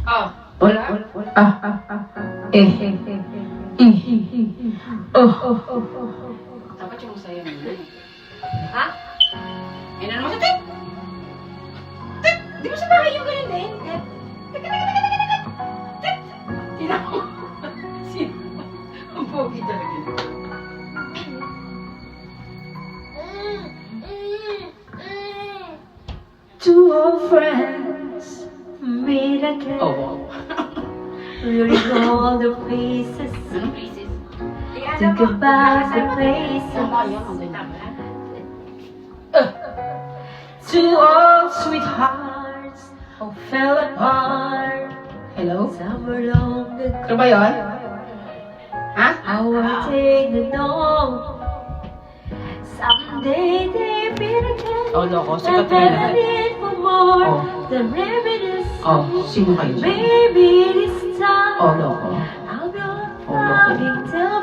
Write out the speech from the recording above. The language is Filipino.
Ah, Wala. dapat yung masaya mo. Ha? Yan naman sa tip! Tip! Di ba sa bahay yung ganun din? Tip! Tinan mo. Sino? Ang pogi talaga. Two old friends meet again. Oh, wow. Recall the faces. Anong places? Think about the places. Tama yun, ang ganda mo. Two old sweethearts who fell apart. Hello? Somewhere along the Ano ba yun? Ha? I will take the dawn. Someday they meet again. Oh, loko. And Sikat na then lahat. need for more Oh. than reminisce. Oh, sino kayo? Maybe this time Oh, loko. I'll go Oh, loko. loving till